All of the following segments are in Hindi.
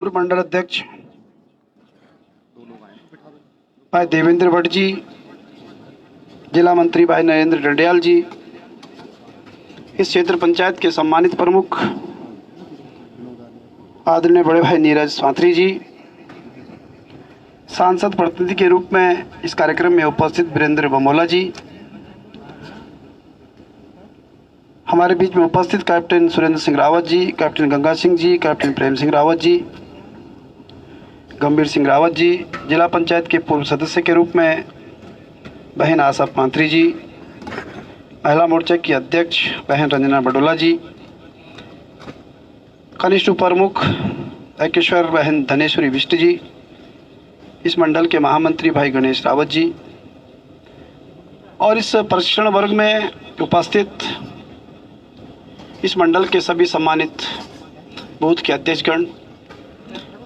पूर्व मंडल अध्यक्ष भाई देवेंद्र भट्ट जी, जिला मंत्री भाई नरेंद्र डंडियाल जी, इस क्षेत्र पंचायत के सम्मानित प्रमुख आदरणीय बड़े भाई नीरज स्वाथरी जी, सांसद प्रतिनिधि के रूप में इस कार्यक्रम में उपस्थित वीरेंद्र बमोला जी, हमारे बीच में उपस्थित captain Surendra Singh Rawat ji, captain Ganga Singh ji, captain Prem Singh Rawat ji, गंभीर सिंह रावत जी, जिला पंचायत के पूर्व सदस्य के रूप में बहन आशा पांत्री जी, महिला मोर्चा की अध्यक्ष बहन रंजना बडोला जी, कनिष्ठ प्रमुख एकेश्वर बहन धनेश्वरी बिष्ट जी, इस मंडल के महामंत्री भाई गणेश रावत जी और इस प्रशिक्षण वर्ग में उपस्थित इस मंडल के सभी सम्मानित बूथ के अध्यक्षगण,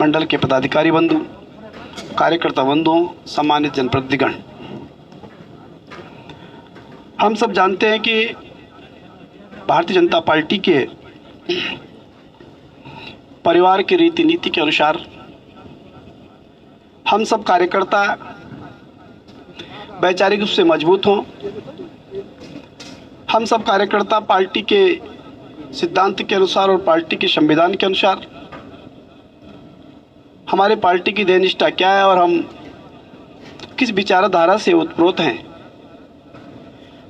मंडल के पदाधिकारी बंधु, कार्यकर्ता बंधुओं, सम्मानित जनप्रतिनिधिगण, हम सब जानते हैं कि भारतीय जनता पार्टी के परिवार की रीति नीति के अनुसार हम सब कार्यकर्ता वैचारिक रूप से मजबूत हों। हम सब कार्यकर्ता पार्टी के सिद्धांत के अनुसार और पार्टी के संविधान के अनुसार हमारे पार्टी की देहनिष्ठा क्या है और हम किस विचारधारा से उत्प्रोत हैं।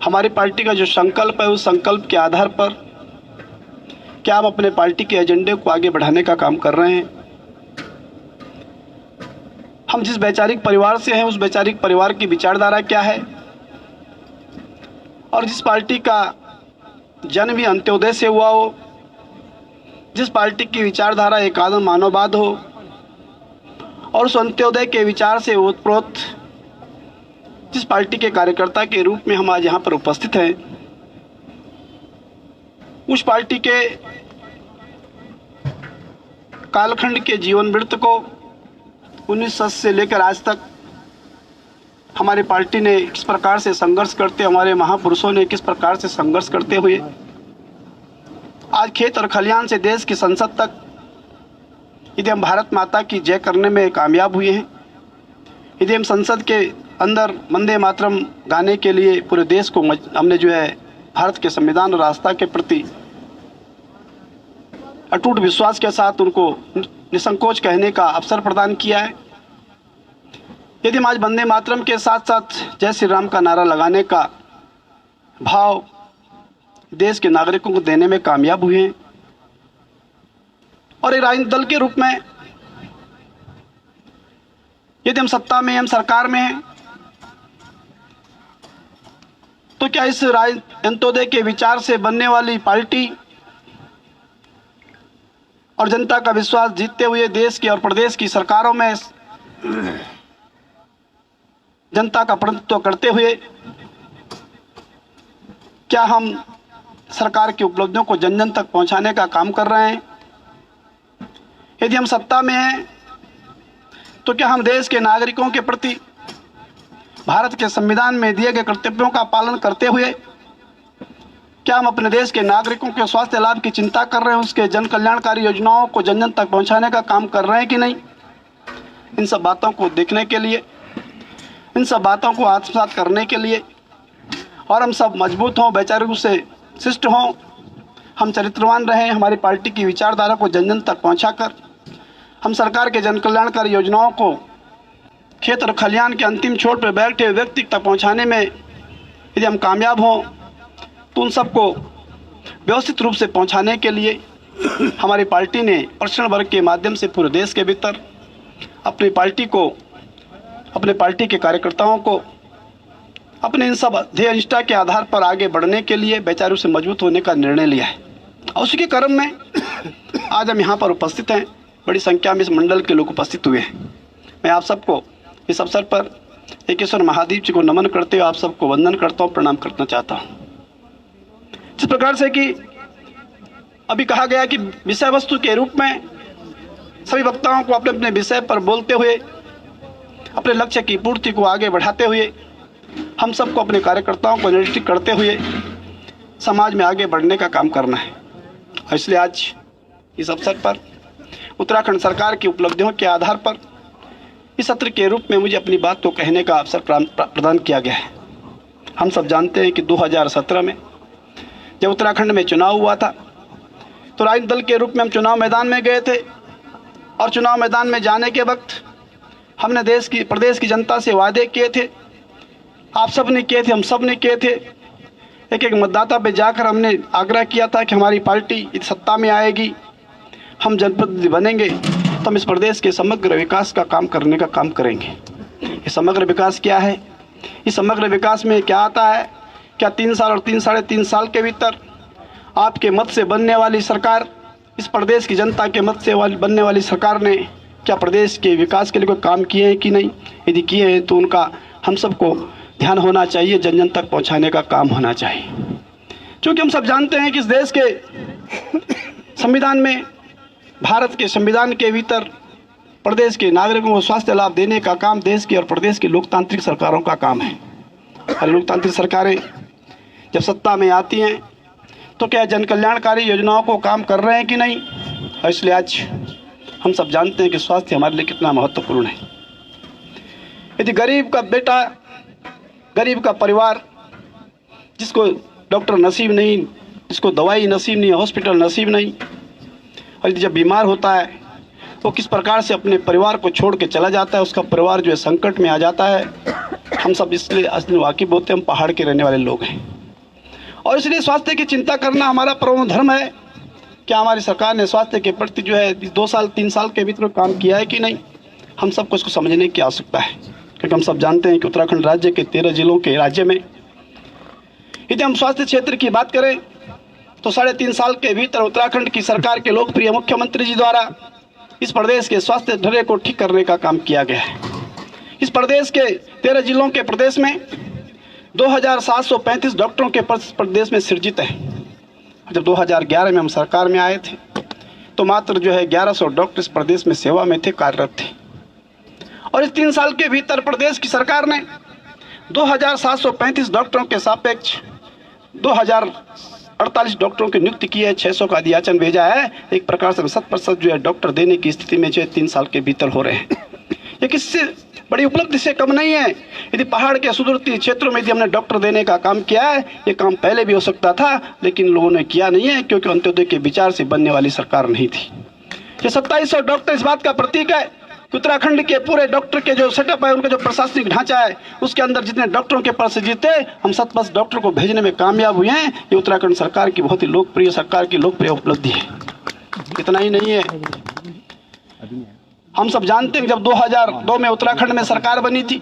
हमारी पार्टी का जो संकल्प है, उस संकल्प के आधार पर क्या हम अपने पार्टी के एजेंडे को आगे बढ़ाने का काम कर रहे हैं। हम जिस वैचारिक परिवार से हैं, उस वैचारिक परिवार की विचारधारा क्या है और जिस पार्टी का जन्म भी अंत्योदय से हुआ हो, जिस पार्टी की विचारधारा एक आदम मानववाद हो और उस अंत्योदय के विचार से ओतप्रोत जिस पार्टी के कार्यकर्ता के रूप में हम आज यहाँ पर उपस्थित हैं, उस पार्टी के कालखंड के जीवन वृत्त को 1900 से लेकर आज तक हमारी पार्टी ने किस प्रकार से संघर्ष करते, हमारे महापुरुषों ने किस प्रकार से संघर्ष करते हुए आज खेत और खलियान से देश की संसद तक यदि हम भारत माता की जय करने में कामयाब हुए हैं, यदि हम संसद के अंदर वंदे मातरम गाने के लिए पूरे देश को हमने जो है भारत के संविधान और आस्था के प्रति अटूट विश्वास के साथ उनको निसंकोच कहने का अवसर प्रदान किया है, यदि हम आज वंदे मातरम के साथ साथ जय श्री राम का नारा लगाने का भाव देश के नागरिकों को देने में कामयाब हुए हैं और एक राजनीतिक दल के रूप में यदि हम सत्ता में, हम सरकार में हैं, तो क्या इस अंत्योदय के विचार से बनने वाली पार्टी और जनता का विश्वास जीतते हुए देश की और प्रदेश की सरकारों में जनता का प्रतिनिधित्व करते हुए क्या हम सरकार की उपलब्धियों को जन जन तक पहुंचाने का काम कर रहे हैं। यदि हम सत्ता में हैं तो क्या हम देश के नागरिकों के प्रति भारत के संविधान में दिए गए कर्तव्यों का पालन करते हुए क्या हम अपने देश के नागरिकों के स्वास्थ्य लाभ की चिंता कर रहे हैं, उसके जन कल्याणकारी योजनाओं को जन जन तक पहुंचाने का काम कर रहे हैं कि नहीं। इन सब बातों को देखने के लिए, इन सब बातों को आत्मसात करने के लिए और हम सब मजबूत हों, वैचारिक रूप से शिष्ट हों, हम चरित्रवान रहें, हमारी पार्टी की विचारधारा को जन जन तक पहुँचाकर हम सरकार के जन कल्याणकारी योजनाओं को खेत और खलियान के अंतिम छोर पर बैठे व्यक्ति तक पहुंचाने में यदि हम कामयाब हों, तो उन सबको व्यवस्थित रूप से पहुंचाने के लिए हमारी पार्टी ने प्रशिक्षण वर्ग के माध्यम से पूरे देश के भीतर अपनी पार्टी को, अपने पार्टी के कार्यकर्ताओं को अपने इन सब ध्येय निष्ठा के आधार पर आगे बढ़ने के लिए वैचारिक रूप से मजबूत होने का निर्णय लिया है। और उसी के क्रम में आज हम यहाँ पर उपस्थित हैं, बड़ी संख्या में इस मंडल के लोग उपस्थित हुए हैं। मैं आप सबको इस अवसर पर एकेश्वर महादेव जी को नमन करते हुए आप सबको वंदन करता हूँ, प्रणाम करना चाहता हूँ। जिस प्रकार से कि अभी कहा गया कि विषय वस्तु के रूप में सभी वक्ताओं को अपने अपने विषय पर बोलते हुए अपने लक्ष्य की पूर्ति को आगे बढ़ाते हुए हम सबको अपने कार्यकर्ताओं को निरीक्षित करते हुए समाज में आगे बढ़ने का काम करना है। इसलिए आज इस अवसर पर उत्तराखंड सरकार की उपलब्धियों के आधार पर इस सत्र के रूप में मुझे अपनी बात को कहने का अवसर प्रदान किया गया है। हम सब जानते हैं कि 2017 में जब उत्तराखंड में चुनाव हुआ था तो राजनीतिक दल के रूप में हम चुनाव मैदान में गए थे और चुनाव मैदान में जाने के वक्त हमने प्रदेश की जनता से वादे किए थे, आप सब ने किए थे, हम सब ने किए थे। एक एक मतदाता पे जाकर हमने आग्रह किया था कि हमारी पार्टी यदि सत्ता में आएगी, हम जनप्रतिनिधि बनेंगे तो हम इस प्रदेश के समग्र विकास का काम करने का काम करेंगे। ये समग्र विकास क्या है? इस समग्र विकास में क्या आता है? क्या 3 साल और 3-3.5 साल के भीतर आपके मत से बनने वाली सरकार, इस प्रदेश की जनता के मत से बनने वाली सरकार ने क्या प्रदेश के विकास के लिए कोई काम किए हैं कि नहीं? यदि किए हैं तो उनका हम सबको ध्यान होना चाहिए, जन जन तक पहुंचाने का काम होना चाहिए। क्योंकि हम सब जानते हैं कि इस देश के संविधान में, भारत के संविधान के भीतर प्रदेश के नागरिकों को स्वास्थ्य लाभ देने का काम देश की और प्रदेश की लोकतांत्रिक सरकारों का काम है। और लोकतांत्रिक सरकारें जब सत्ता में आती हैं तो क्या जन कल्याणकारी योजनाओं को काम कर रहे हैं कि नहीं? और इसलिए आज हम सब जानते हैं कि स्वास्थ्य हमारे लिए कितना महत्वपूर्ण है। यदि गरीब का बेटा, गरीब का परिवार, जिसको डॉक्टर नसीब नहीं, जिसको दवाई नसीब नहीं, हॉस्पिटल नसीब नहीं, और यदि जब बीमार होता है तो किस प्रकार से अपने परिवार को छोड़ के चला जाता है, उसका परिवार जो है संकट में आ जाता है। हम सब इसलिए असली वाकिफ होते हैं, हम पहाड़ के रहने वाले लोग हैं और इसलिए स्वास्थ्य की चिंता करना हमारा परम धर्म है। क्या हमारी सरकार ने स्वास्थ्य के प्रति जो है 2 साल 3 साल के भीतर काम किया है कि नहीं? हम सबको इसको समझने की आवश्यकता है, क्योंकि हम सब जानते हैं कि उत्तराखंड राज्य के 13 जिलों के राज्य में यदि हम स्वास्थ्य क्षेत्र की बात करें तो 3.5 साल के भीतर उत्तराखंड की सरकार के लोकप्रिय मुख्यमंत्री जी द्वारा इस प्रदेश के स्वास्थ्य ढर्रे को ठीक करने का काम किया गया है। इस प्रदेश के 13 जिलों के प्रदेश में 2735 डॉक्टरों के प्रदेश में सृजित है। जब 2011 में हम सरकार में आए थे तो मात्र जो है 1100 डॉक्टर इस प्रदेश में सेवा में थे, कार्यरत थे। और इस 3 साल के भीतर प्रदेश की सरकार ने 2735 डॉक्टरों के सापेक्ष 2048 डॉक्टरों की नियुक्ति की है, 600 का अधियाचन भेजा है। एक प्रकार से 100% जो है डॉक्टर देने की स्थिति में जो 3 साल के भीतर हो रहे हैं। ये किससे बड़ी उपलब्धि से कम नहीं है। यदि पहाड़ के सुदूरवर्ती क्षेत्रों में यदि हमने डॉक्टर देने का काम किया है, ये काम पहले भी हो सकता था, लेकिन लोगों ने किया नहीं है क्योंकि अंत्योदय के विचार से बनने वाली सरकार नहीं थी। ये 2700 डॉक्टर इस बात का प्रतीक है कि उत्तराखंड के पूरे डॉक्टर के जो सेटअप है, उनका जो प्रशासनिक ढांचा है, उसके अंदर जितने डॉक्टरों के पद से जीते हम 7 डॉक्टर को भेजने में कामयाब हुए हैं। ये उत्तराखंड सरकार की बहुत ही लोकप्रिय सरकार की लोकप्रिय उपलब्धि है। इतना ही नहीं है, हम सब जानते हैं जब 2002 में उत्तराखंड में सरकार बनी थी,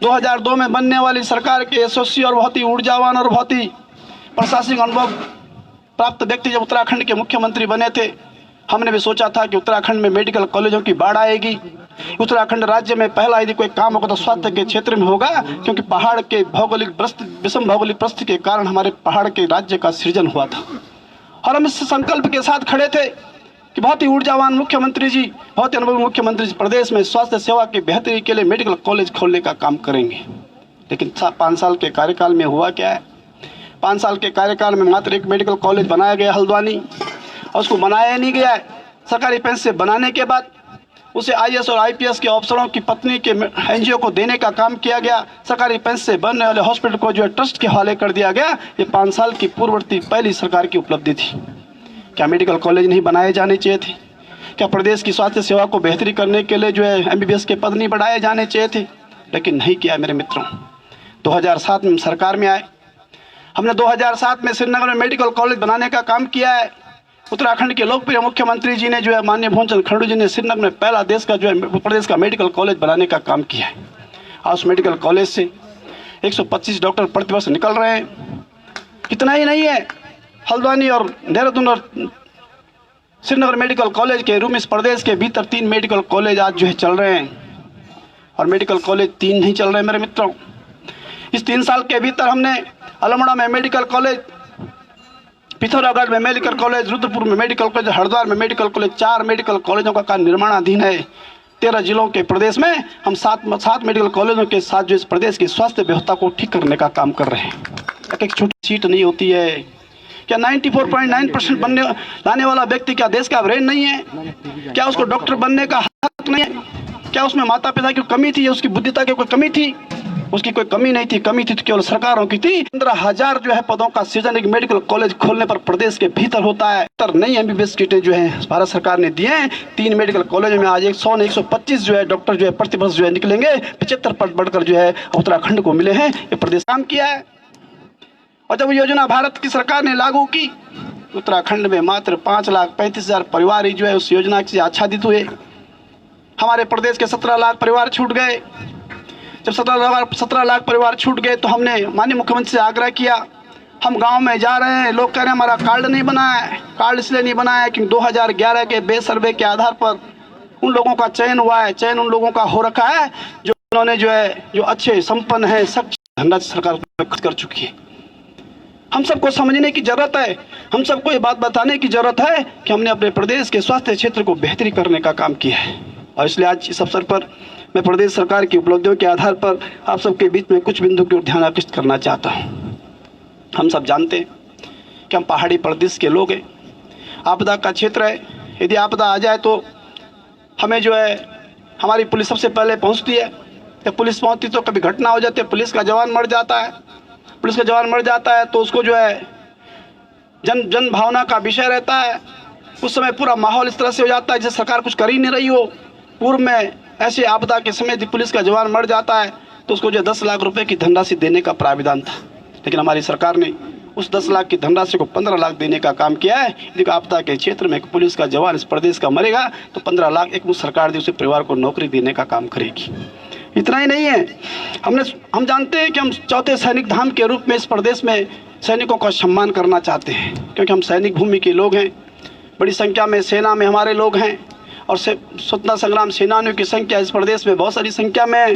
2002 में बनने वाली सरकार के यशस्वी और बहुत ही ऊर्जावान और बहुत ही प्रशासनिक अनुभव प्राप्त व्यक्ति जब उत्तराखंड के मुख्यमंत्री बने थे, हमने भी सोचा था कि उत्तराखंड में मेडिकल कॉलेजों की बाढ़ आएगी। उत्तराखंड राज्य में पहला यदि कोई काम होगा तो स्वास्थ्य के क्षेत्र में होगा, क्योंकि पहाड़ के विषम भौगोलिक परिस्थिति के कारण हमारे पहाड़ के राज्य का सृजन हुआ था। और हम इस संकल्प के साथ खड़े थे कि बहुत ही ऊर्जावान मुख्यमंत्री जी, बहुत ही अनुभवी मुख्यमंत्री जी प्रदेश में स्वास्थ्य सेवा की बेहतरी के लिए मेडिकल कॉलेज खोलने का काम करेंगे। लेकिन 5 साल के कार्यकाल में हुआ क्या है? 5 साल के कार्यकाल में मात्र एक मेडिकल कॉलेज बनाया गया हल्द्वानी, और उसको बनाया नहीं गया है। सरकारी पैसे से बनाने के बाद उसे IAS और IPS के अफसरों की पत्नी के NGO को देने का काम किया गया। सरकारी पैसे से बनने वाले हॉस्पिटल को जो है ट्रस्ट के हवाले कर दिया गया। ये 5 साल की पूर्ववर्ती पहली सरकार की उपलब्धि थी। क्या मेडिकल कॉलेज नहीं बनाए जाने चाहिए थे? क्या प्रदेश की स्वास्थ्य सेवा को बेहतरी करने के लिए जो है MBBS के पद नहीं बढ़ाए जाने चाहिए थे? लेकिन नहीं किया मेरे मित्रों। 2007 में सरकार में आए, हमने 2007 में श्रीनगर में मेडिकल कॉलेज बनाने का काम किया है। उत्तराखंड के लोकप्रिय मुख्यमंत्री जी ने जो है माननीय भूमचंद खंडू जी ने श्रीनगर में पहला देश का जो है प्रदेश का मेडिकल कॉलेज बनाने का काम किया है। और उस मेडिकल कॉलेज से 125 डॉक्टर प्रतिवर्ष निकल रहे हैं। इतना ही नहीं है, हल्द्वानी और देहरादून और श्रीनगर मेडिकल कॉलेज के रूप में इस प्रदेश के भीतर 3 मेडिकल कॉलेज आज जो है चल रहे हैं। और मेडिकल कॉलेज 3 नहीं चल रहे मेरे मित्रों। इस 3 साल के भीतर हमने अल्मोड़ा में मेडिकल कॉलेज, पिथौरागढ़ में मेडिकल कॉलेज, रुद्रपुर में मेडिकल कॉलेज, हरिद्वार में मेडिकल कॉलेज, 4 मेडिकल कॉलेजों का कार्य निर्माणाधीन है। 13 जिलों के प्रदेश में हम 7 मेडिकल कॉलेजों के साथ जो इस प्रदेश की स्वास्थ्य व्यवस्था को ठीक करने का काम कर रहे हैं। एक छोटी सीट नहीं होती है, क्या 94.9% बनने लाने वाला व्यक्ति क्या देश का ब्रेन नहीं है? क्या उसको डॉक्टर बनने का हक नहीं है? क्या उसमें माता पिता की कमी थी? उसकी बुद्धिता की कोई कमी थी? उसकी कोई कमी नहीं थी। कमी थी तो केवल सरकारों की थी। 15,000 जो है पदों का सृजन एक मेडिकल कॉलेज खोलने पर प्रदेश के भीतर होता है। नई एमबीबीएस सीटें जो है भारत सरकार ने दिए हैं। 3 मेडिकल कॉलेज में आज 100 ने 125 जो है डॉक्टर जो है प्रतिवर्ष जो है निकलेंगे। 75 पद बढ़कर जो है उत्तराखंड को मिले हैं। ये प्रदेश काम किया है। और जब योजना भारत की सरकार ने लागू की, उत्तराखंड में मात्र 5,35,000 परिवार ही जो है उस योजना से आच्छादित हुए। हमारे प्रदेश के 17 लाख परिवार छूट गए। जब 17 लाख परिवार छूट गए तो हमने माननीय मुख्यमंत्री से आग्रह किया। हम गांव में जा रहे हैं, लोग कह रहे हैं हमारा कार्ड नहीं बना है। कार्ड इसलिए नहीं बना है कि 2011 के बेस सर्वे के आधार पर उन लोगों का चयन हुआ है। चयन उन लोगों का हो रखा है जो उन्होंने जो अच्छे संपन्न है, सक्षम धनराशि सरकार खर्च कर चुकी है। हम सबको समझने की जरूरत है। हम सबको ये बात बताने की जरूरत है कि हमने अपने प्रदेश के स्वास्थ्य क्षेत्र को बेहतरी करने का काम किया है। और इसलिए आज इस अवसर पर मैं प्रदेश सरकार की उपलब्धियों के आधार पर आप सबके बीच में कुछ बिंदु की ओर ध्यान आकृष्ट करना चाहता हूँ। हम सब जानते हैं कि हम पहाड़ी प्रदेश के लोग हैं। आपदा का क्षेत्र है। यदि आपदा आ जाए तो हमें जो है हमारी पुलिस सबसे पहले पहुँचती है। जब पुलिस पहुँचती तो कभी घटना हो जाती है, पुलिस का जवान मर जाता है। पुलिस का जवान मर जाता है तो उसको जो है जन भावना का विषय रहता है। उस समय पूरा माहौल इस तरह से हो जाता है जैसे सरकार कुछ कर ही नहीं रही हो। पूर्व में ऐसे आपदा के समय यदि पुलिस का जवान मर जाता है तो उसको जो 10 लाख रुपए की धनराशि देने का प्राविधान था, लेकिन हमारी सरकार ने उस 10 लाख की धनराशि को 15 लाख देने का काम किया है। यदि आपदा के क्षेत्र में पुलिस का जवान इस प्रदेश का मरेगा तो 15 लाख एक मुश्त सरकार दी उसे परिवार को नौकरी देने का काम करेगी। इतना ही नहीं है, हम जानते हैं कि हम चौथे सैनिक धाम के रूप में इस प्रदेश में सैनिकों का सम्मान करना चाहते हैं, क्योंकि हम सैनिक भूमि के लोग हैं। बड़ी संख्या में सेना में हमारे लोग हैं और स्वतंत्रता संग्राम सेनानियों की संख्या इस प्रदेश में बहुत सारी संख्या में है।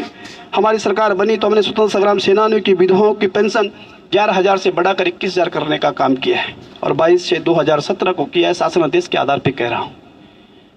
हमारी सरकार बनी तो हमने स्वतंत्रता संग्राम सेनानियों की विधवाओं की पेंशन 11,000 से बढ़ाकर 21,000 करने का काम किया है और 22 से 2017 को किया है। शासन आदेश के आधार पर कह रहा हूँ,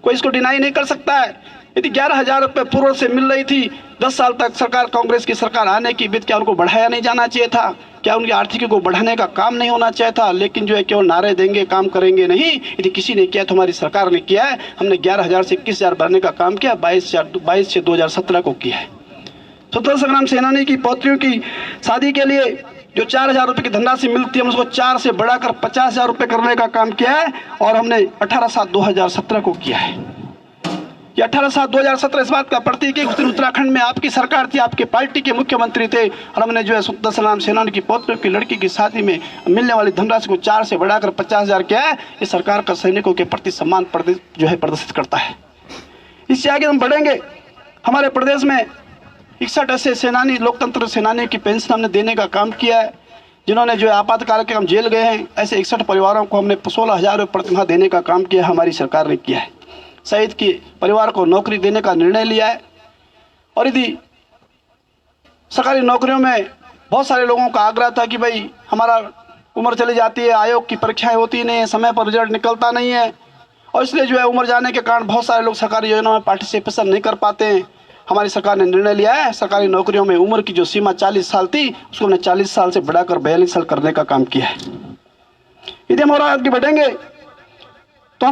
कोई इसको डिनाई नहीं कर सकता है। यदि 11,000 रुपये पूर्व से मिल रही थी, 10 साल तक सरकार कांग्रेस की सरकार आने की बीत, क्या उनको बढ़ाया नहीं जाना चाहिए था? क्या उनकी आर्थिकी को बढ़ाने का काम नहीं होना चाहिए था? लेकिन जो है केवल नारे देंगे, काम करेंगे नहीं। यदि किसी ने किया तो हमारी सरकार ने किया है। हमने 11,000 से 21,000 बढ़ाने का काम किया, 22 से 2017 को किया है। स्वतंत्रता संग्राम सेनानी की पौत्रियों की शादी के लिए जो 4,000 रुपये की धनराशि मिलती है, हम उसको 4 से बढ़ाकर 50,000 रुपये करने का काम किया है और हमने 18/7/2017 को किया है। ये 18/7/2017 इस बात का प्रतीक है उस दिन उत्तराखंड में आपकी सरकार थी, आपके पार्टी के मुख्यमंत्री थे और हमने जो है स्वतंत्रता संग्राम सेनानी की पौत्रियों की लड़की की शादी में मिलने वाली धनराशि को 4 से बढ़ाकर 50,000 किया है। ये सरकार का सैनिकों के प्रति सम्मान जो है प्रदर्शित करता है। इससे आगे हम बढ़ेंगे। हमारे प्रदेश में 61 ऐसे सेनानी, लोकतंत्र सेनानी की पेंशन हमने देने का काम किया है जिन्होंने जो है आपातकाल के हम जेल गए हैं। ऐसे 61 परिवारों को हमने 16,000 रुपये प्रतिमाह देने का काम किया, हमारी सरकार ने किया है। शहीद के परिवार को नौकरी देने का निर्णय लिया है। और यदि सरकारी नौकरियों में बहुत सारे लोगों का आग्रह था कि भाई हमारा उम्र चली जाती है, आयोग की परीक्षाएं होती नहीं है, समय पर रिजल्ट निकलता नहीं है और इसलिए जो है उम्र जाने के कारण बहुत सारे लोग सरकारी योजनाओं में पार्टिसिपेशन नहीं कर पाते हैं। हमारी सरकार ने निर्णय लिया है सरकारी नौकरियों में उम्र की जो सीमा 40 साल थी उसको हमने 40 साल से बढ़ाकर 42 साल करने का काम किया है। यदि हम और आगे बढ़ेंगे तो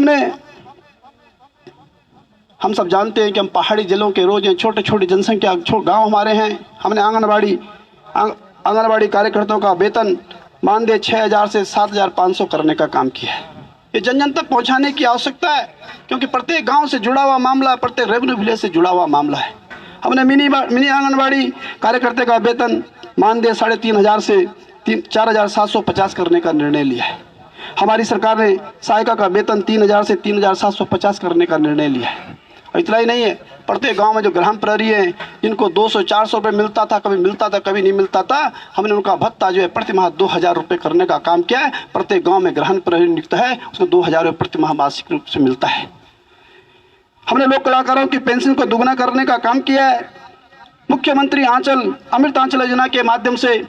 हम सब जानते हैं कि हम पहाड़ी जिलों के रोज हैं, छोटे छोटे जनसंख्या गांव हमारे हैं। हमने आंगनबाड़ी कार्यकर्ताओं का वेतन मानदेय 6,000 से 7,500 करने का काम किया है। ये जन जन तक पहुंचाने की आवश्यकता है क्योंकि प्रत्येक गांव से जुड़ा हुआ मामला है, प्रत्येक रेवेन्यू विलेज से जुड़ा हुआ मामला है। हमने मिनी आंगनबाड़ी कार्यकर्ता का वेतन मानदेय 3,500 से 4,750 करने का निर्णय लिया है। हमारी सरकार ने सहायिका का वेतन 3,000 से 3,750 करने का निर्णय लिया है। और इतना ही नहीं है, प्रत्येक गांव में जो ग्राम प्रहरी हैं जिनको 200-400 रुपये मिलता था, कभी मिलता था कभी नहीं मिलता था, हमने उनका भत्ता जो है प्रतिमाह 2,000 रुपये करने का काम किया है। प्रत्येक गांव में ग्राम प्रहरी नियुक्त है, उसको 2,000 रुपये प्रतिमाह मासिक रूप से मिलता है। हमने लोक कलाकारों की पेंशन को दुगना करने का काम किया है। मुख्यमंत्री अमृत आंचल योजना के माध्यम से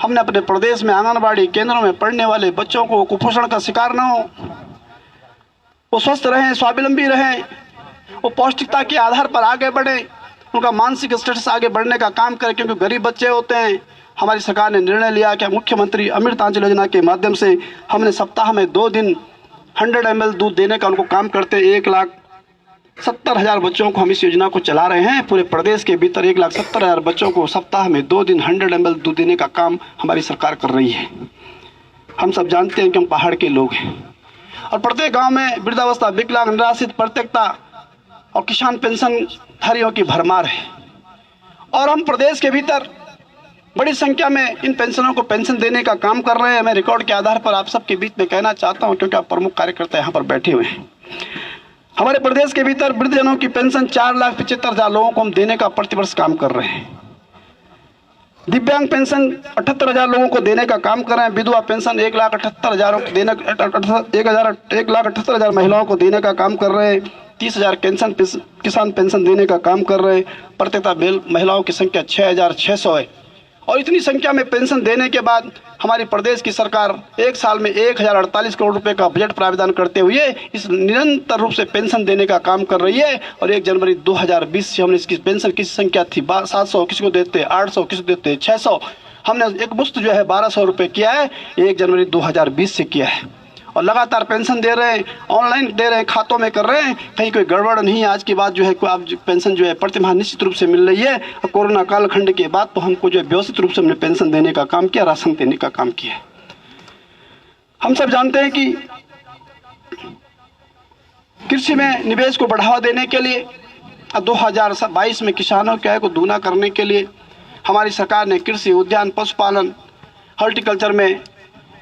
हमने अपने प्रदेश में आंगनबाड़ी केंद्रों में पढ़ने वाले बच्चों को कुपोषण का शिकार न हो, वो स्वस्थ रहें, स्वावलंबी रहें, वो पौष्टिकता के आधार पर आगे बढ़े, उनका मानसिक स्टेटस आगे बढ़ने का काम करें। क्योंकि गरीब बच्चे होते हैं, हमारी सरकार ने निर्णय लिया कि मुख्यमंत्री अमृतांचल योजना के माध्यम से हमने सप्ताह में 2 दिन 100 ml दूध देने का उनको काम करते 1,70,000 बच्चों को हम इस योजना को चला रहे हैं। पूरे प्रदेश के भीतर 1,70,000 बच्चों को सप्ताह में 2 दिन 100 ml दूध देने का काम हमारी सरकार कर रही है। हम सब जानते हैं कि हम पहाड़ के लोग हैं और प्रत्येक गांव में वृद्धावस्था, विकलांग, निराश्रित, प्रत्येकता और किसान पेंशनधारियों की भरमार है और हम प्रदेश के भीतर बड़ी संख्या में इन पेंशनों को पेंशन देने का काम कर रहे हैं। मैं रिकॉर्ड के आधार पर आप सबके बीच में कहना चाहता हूं, क्योंकि आप प्रमुख कार्यकर्ता यहाँ पर बैठे हुए हैं। हमारे प्रदेश के भीतर वृद्धजनों की पेंशन 4,75,000 लोगों को हम देने का प्रतिवर्ष काम कर रहे हैं। दिव्यांग पेंशन 78,000 लोगों को देने का काम कर रहे हैं। विधवा पेंशन 1,78,000 महिलाओं को देने का काम कर रहे हैं। 30,000 किसान पेंशन देने का काम कर रहे हैं। प्रत्येकता महिलाओं की संख्या 6,600 है और इतनी संख्या में पेंशन देने के बाद हमारी प्रदेश की सरकार एक साल में 1,048 करोड़ रुपए का बजट प्रावधान करते हुए इस निरंतर रूप से पेंशन देने का काम कर रही है। और 1 जनवरी 2020 से हमने इसकी पेंशन की संख्या थी 700, किसी को देते 800, किसी को देते 600, हमने एक मुश्त जो है 1,200 रुपये किया है, 1 जनवरी 2020 से किया है और लगातार पेंशन दे रहे हैं, ऑनलाइन दे रहे हैं, खातों में कर रहे हैं। कहीं कोई गड़बड़ नहीं है। आज की बात जो है आप पेंशन जो है प्रतिमाह निश्चित रूप से मिल रही है। कोरोना कालखंड के बाद तो हमको जो है व्यवस्थित रूप से हमने पेंशन देने का काम किया, राशन देने का काम किया। हम सब जानते हैं कि कृषि में निवेश को बढ़ावा देने के लिए 2022 में किसानों की आय को दूना करने के लिए हमारी सरकार ने कृषि, उद्यान, पशुपालन, हॉर्टिकल्चर में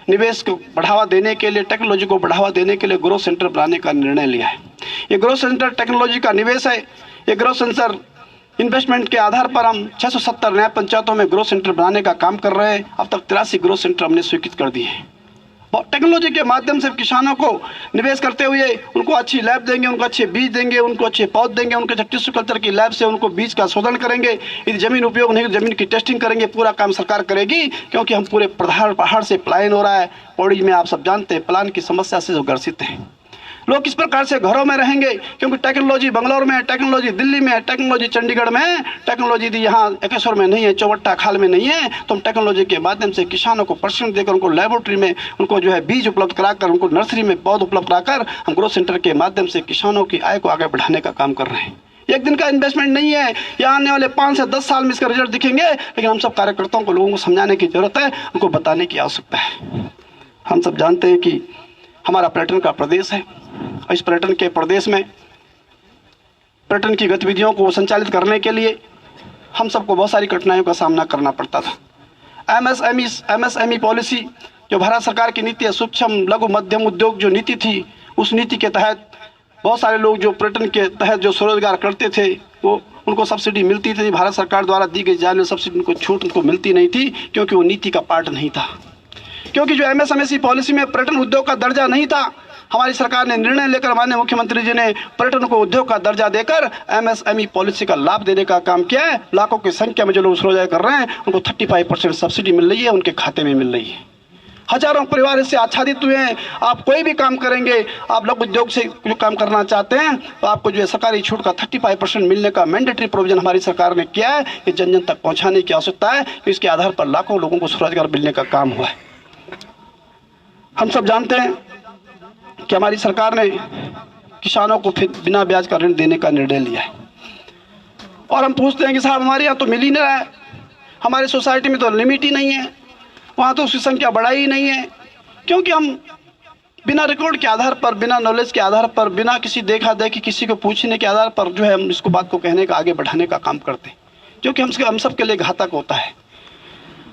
निवेश को बढ़ावा देने के लिए, टेक्नोलॉजी को बढ़ावा देने के लिए ग्रोथ सेंटर बनाने का निर्णय लिया है। ये ग्रोथ सेंटर टेक्नोलॉजी का निवेश है। ये ग्रोथ सेंटर इन्वेस्टमेंट के आधार पर हम 670 नए पंचायतों में ग्रोथ सेंटर बनाने का काम कर रहे हैं। अब तक 83 ग्रोथ सेंटर हमने स्वीकृत कर दिए हैं। टेक्नोलॉजी के माध्यम से किसानों को निवेश करते हुए उनको अच्छी लैब देंगे, उनको अच्छे बीज देंगे, उनको अच्छे पौध देंगे, उनके टिश्यू कल्चर की लैब से उनको बीज का शोधन करेंगे। यदि जमीन उपयोग नहीं, जमीन की टेस्टिंग करेंगे। पूरा काम सरकार करेगी, क्योंकि हम पूरे पहाड़ से पलायन हो रहा है। पौड़ी में आप सब जानते हैं पलायन की समस्या से जो ग्रसित हैं लोग किस प्रकार से घरों में रहेंगे, क्योंकि टेक्नोलॉजी बंगलौर में है, टेक्नोलॉजी दिल्ली में है, टेक्नोलॉजी चंडीगढ़ में है, टेक्नोलॉजी यहाँ एकेश्वर में नहीं है, चौबट्टा खाल में नहीं है। तो हम टेक्नोलॉजी के माध्यम से किसानों को प्रशिक्षण देकर, उनको लेबोरेटरी में उनको जो है बीज उपलब्ध कराकर, उनको नर्सरी में पौध उपलब्ध कराकर हम ग्रोथ सेंटर के माध्यम से किसानों की आय को आगे बढ़ाने का काम कर रहे हैं। एक दिन का इन्वेस्टमेंट नहीं है। यहाँ आने वाले 5 से 10 साल में इसका रिजल्ट दिखेंगे, लेकिन हम सब कार्यकर्ताओं को, लोगों को समझाने की जरूरत है, उनको बताने की आवश्यकता है। हम सब जानते हैं कि हमारा पर्यटन का प्रदेश है। इस पर्यटन के प्रदेश में पर्यटन की गतिविधियों को संचालित करने के लिए हम सबको बहुत सारी कठिनाइयों का सामना करना पड़ता था। एमएसएमई पॉलिसी जो भारत सरकार की नीति है, सूक्ष्म लघु मध्यम उद्योग जो नीति थी, उस नीति के तहत बहुत सारे लोग जो पर्यटन के तहत जो स्वरोजगार करते थे, वो उनको सब्सिडी मिलती थी। भारत सरकार द्वारा दी गई जाने सब्सिडी उनको छूट उनको मिलती नहीं थी, क्योंकि वो नीति का पार्ट नहीं था। क्योंकि जो एमएसएमई पॉलिसी में पर्यटन उद्योग का दर्जा नहीं था, हमारी सरकार ने निर्णय लेकर, माननीय मुख्यमंत्री जी ने पर्यटन को उद्योग का दर्जा देकर एमएसएमई पॉलिसी का लाभ देने का काम किया है। लाखों की संख्या में जो लोग स्वरोजगार कर रहे हैं, उनको 35% सब्सिडी मिल रही है, उनके खाते में मिल रही है। हजारों परिवार इससे आच्छादित हुए हैं। आप कोई भी काम करेंगे, आप लघु उद्योग से जो काम करना चाहते हैं, तो आपको जो है सरकारी छूट का 35% मिलने का मैंडेटरी प्रोविजन हमारी सरकार ने किया है। ये जन जन तक पहुंचाने की आवश्यकता है। इसके आधार पर लाखों लोगों को स्वरोजगार मिलने का काम हुआ है। हम सब जानते हैं कि हमारी सरकार ने किसानों को फिर बिना ब्याज का ऋण देने का निर्णय लिया है। और हम पूछते हैं कि साहब हमारे यहाँ तो मिल ही नहीं रहा है, हमारी सोसाइटी में तो लिमिट ही नहीं है, वहाँ तो उसकी संख्या बढ़ाई ही नहीं है। क्योंकि हम बिना रिकॉर्ड के आधार पर, बिना नॉलेज के आधार पर, बिना किसी देखा देखी, किसी को पूछने के आधार पर जो है हम इसको बात को कहने का, आगे बढ़ाने का काम करते हैं, जो कि हम सब के लिए घातक होता है।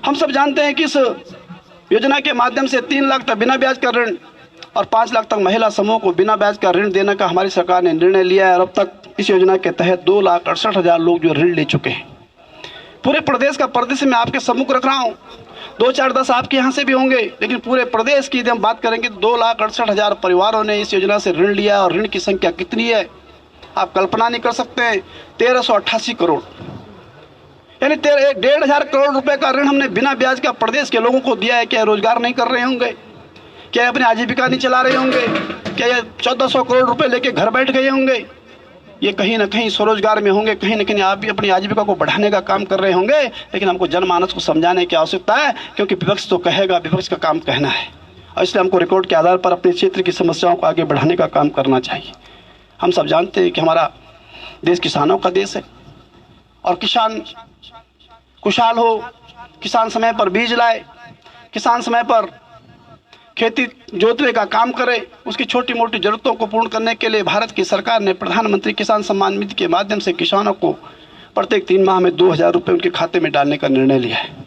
हम सब जानते हैं कि इस योजना के माध्यम से 3 लाख तक बिना ब्याज का ऋण और 5 लाख तक महिला समूह को बिना ब्याज का ऋण देने का हमारी सरकार ने निर्णय लिया है। और अब तक इस योजना के तहत 2,68,000 लोग जो ऋण ले चुके हैं। पूरे प्रदेश का परिदृश्य मैं आपके सम्मुख रख रहा हूँ। 2, 4, 10 आपके यहाँ से भी होंगे, लेकिन पूरे प्रदेश की यदि हम बात करेंगे, 2,68,000 परिवारों ने इस योजना से ऋण लिया। और ऋण की संख्या कितनी है आप कल्पना नहीं कर सकते हैं, 1388 करोड़, यानी 1,500 करोड़ रुपए का ऋण हमने बिना ब्याज का प्रदेश के लोगों को दिया है। क्या रोजगार नहीं कर रहे होंगे? क्या अपनी आजीविका नहीं चला रहे होंगे? क्या ये 1,400 करोड़ रुपए लेके घर बैठ गए होंगे? ये कहीं ना कहीं स्वरोजगार में होंगे, कहीं ना कहीं आप भी अपनी आजीविका को बढ़ाने का काम कर रहे होंगे, लेकिन हमको जनमानस को समझाने की आवश्यकता है, क्योंकि विपक्ष तो कहेगा, विपक्ष का काम कहना है, और इसलिए हमको रिकॉर्ड के आधार पर अपने क्षेत्र की समस्याओं को आगे बढ़ाने का काम करना चाहिए। हम सब जानते हैं कि हमारा देश किसानों का देश है, और किसान खुशहाल हो, किसान समय पर बीज लाए, किसान समय पर खेती जोतने का काम करे, उसकी छोटी मोटी जरूरतों को पूर्ण करने के लिए भारत की सरकार ने प्रधानमंत्री किसान सम्मान निधि के माध्यम से किसानों को प्रत्येक 3 माह में 2,000 रुपये उनके खाते में डालने का निर्णय लिया है।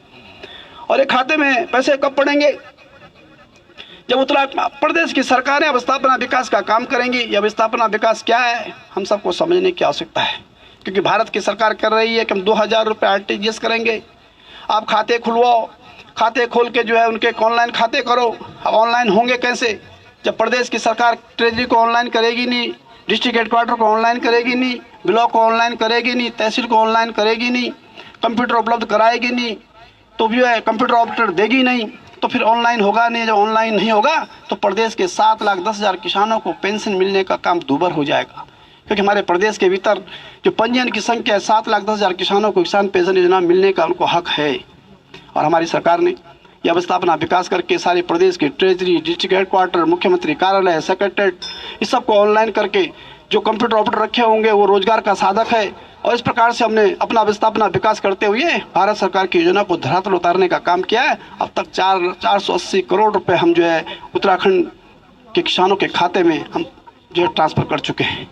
और ये खाते में पैसे कब पड़ेंगे? जब उत्तर प्रदेश की सरकारें अवस्थापना विकास का काम करेंगी। यह अवस्थापना विकास क्या है, हम सबको समझने की आवश्यकता है, क्योंकि भारत की सरकार कर रही है कि हम 2,000 रुपये RTGS करेंगे। आप खाते खुलवाओ, खाते खोल के जो है उनके ऑनलाइन खाते करो। अब ऑनलाइन होंगे कैसे, जब प्रदेश की सरकार ट्रेजरी को ऑनलाइन करेगी नहीं, डिस्ट्रिक्ट हेडक्वार्टर को ऑनलाइन करेगी नहीं, ब्लॉक को ऑनलाइन करेगी नहीं, तहसील को ऑनलाइन करेगी नहीं, कंप्यूटर उपलब्ध कराएगी नहीं, तो जो है कंप्यूटर ऑपरेटर देगी नहीं, तो फिर ऑनलाइन होगा नहीं। जब ऑनलाइन नहीं होगा तो प्रदेश के 7,10,000 किसानों को पेंशन मिलने का काम दूभर हो जाएगा, क्योंकि हमारे प्रदेश के भीतर जो पंजीयन की संख्या है 7,10,000 किसानों को किसान पेंशन योजना मिलने का उनको हक है। और हमारी सरकार ने यह अवस्थापना विकास करके सारे प्रदेश के ट्रेजरी, डिस्ट्रिक्ट हेडक्वार्टर, मुख्यमंत्री कार्यालय, सेक्रेटरीट, इस सब को ऑनलाइन करके जो कंप्यूटर ऑपरेटर रखे होंगे वो रोजगार का साधक है। और इस प्रकार से हमने अपना अवस्थापना विकास करते हुए भारत सरकार की योजना को धरातल उतारने का काम किया है। अब तक 480 करोड़ रुपए हम जो है उत्तराखंड के किसानों के खाते में हम जो है ट्रांसफर कर चुके हैं।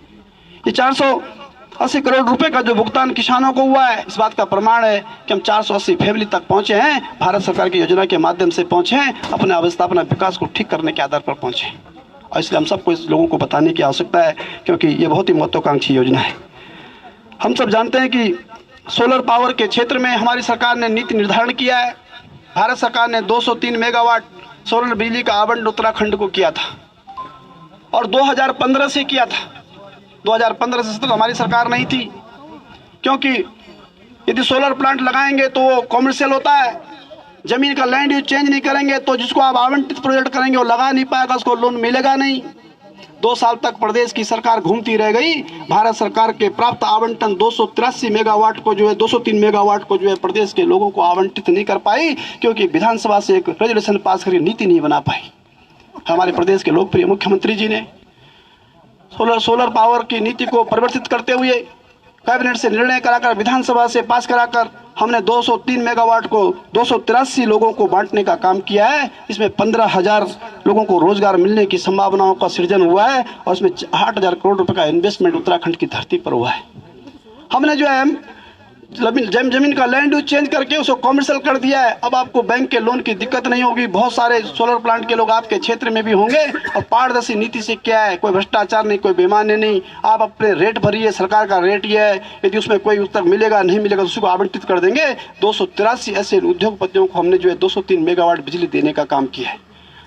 ये 480 करोड़ रुपए का जो भुगतान किसानों को हुआ है, इस बात का प्रमाण है कि हम 480 फैमिली तक पहुंचे हैं, भारत सरकार की योजना के माध्यम से पहुंचे हैं, अपने अवस्थापना विकास को ठीक करने के आधार पर पहुंचे। और इसलिए हम सबको इस लोगों को बताने की आवश्यकता है, क्योंकि ये बहुत ही महत्वाकांक्षी योजना है। हम सब जानते हैं कि सोलर पावर के क्षेत्र में हमारी सरकार ने नीति निर्धारण किया है। भारत सरकार ने 203 मेगावाट सोलर बिजली का आवंटन उत्तराखंड को किया था, और 2015 से किया था। 2015 से तक हमारी सरकार नहीं थी, क्योंकि यदि सोलर प्लांट लगाएंगे तो वो कॉमर्शियल होता है, जमीन का लैंड यूज चेंज नहीं करेंगे तो जिसको आप आवंटित प्रोजेक्ट करेंगे वो लगा नहीं पाएगा, उसको लोन मिलेगा नहीं। 2 साल तक प्रदेश की सरकार घूमती रह गई। भारत सरकार के प्राप्त आवंटन 283 मेगावाट को जो है 203 मेगावाट को जो है प्रदेश के लोगों को आवंटित नहीं कर पाई, क्योंकि विधानसभा से एक रेजोल्यूशन पास करके नीति नहीं बना पाई। हमारे प्रदेश के लोकप्रिय मुख्यमंत्री जी ने सोलर पावर की नीति को परिवर्तित करते हुए कैबिनेट से निर्णय कराकर, विधानसभा से पास कराकर हमने 203 मेगावाट को 283 लोगों को बांटने का काम किया है। इसमें 15,000 लोगों को रोजगार मिलने की संभावनाओं का सृजन हुआ है, और इसमें 8,000 करोड़ रुपए का इन्वेस्टमेंट उत्तराखंड की धरती पर हुआ है। हमने जो है जमीन का लैंड यूज चेंज करके उसको कॉमर्शियल कर दिया है। अब आपको बैंक के लोन की दिक्कत नहीं होगी। बहुत सारे सोलर प्लांट के लोग आपके क्षेत्र में भी होंगे। और पारदर्शी नीति से क्या है, कोई भ्रष्टाचार नहीं, कोई बेईमानी नहीं। आप अपने रेट भरिए, सरकार का रेट ये है, यदि उसमें कोई उत्तर मिलेगा नहीं मिलेगा तो उसको आवंटित कर देंगे। 283 ऐसे उद्योगपतियों को हमने जो है 203 मेगावाट बिजली देने का काम किया है।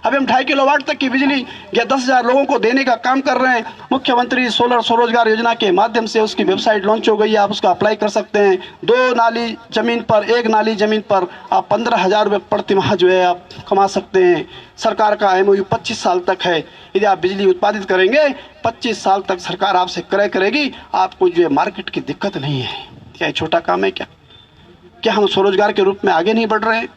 अभी हम 2.5 किलोवाट तक की बिजली या 10,000 लोगों को देने का काम कर रहे हैं। मुख्यमंत्री सोलर स्वरोजगार योजना के माध्यम से उसकी वेबसाइट लॉन्च हो गई है, आप उसका अप्लाई कर सकते हैं। 2 नाली जमीन पर, 1 नाली जमीन पर आप 15,000 रुपये प्रति माह जो है आप कमा सकते हैं। सरकार का MOU 25 साल तक है। यदि आप बिजली उत्पादित करेंगे 25 साल तक सरकार आपसे क्रय करेगी, आपको जो है मार्केट की दिक्कत नहीं है। क्या छोटा काम है क्या हम स्वरोजगार के रूप में आगे नहीं बढ़ रहे हैं?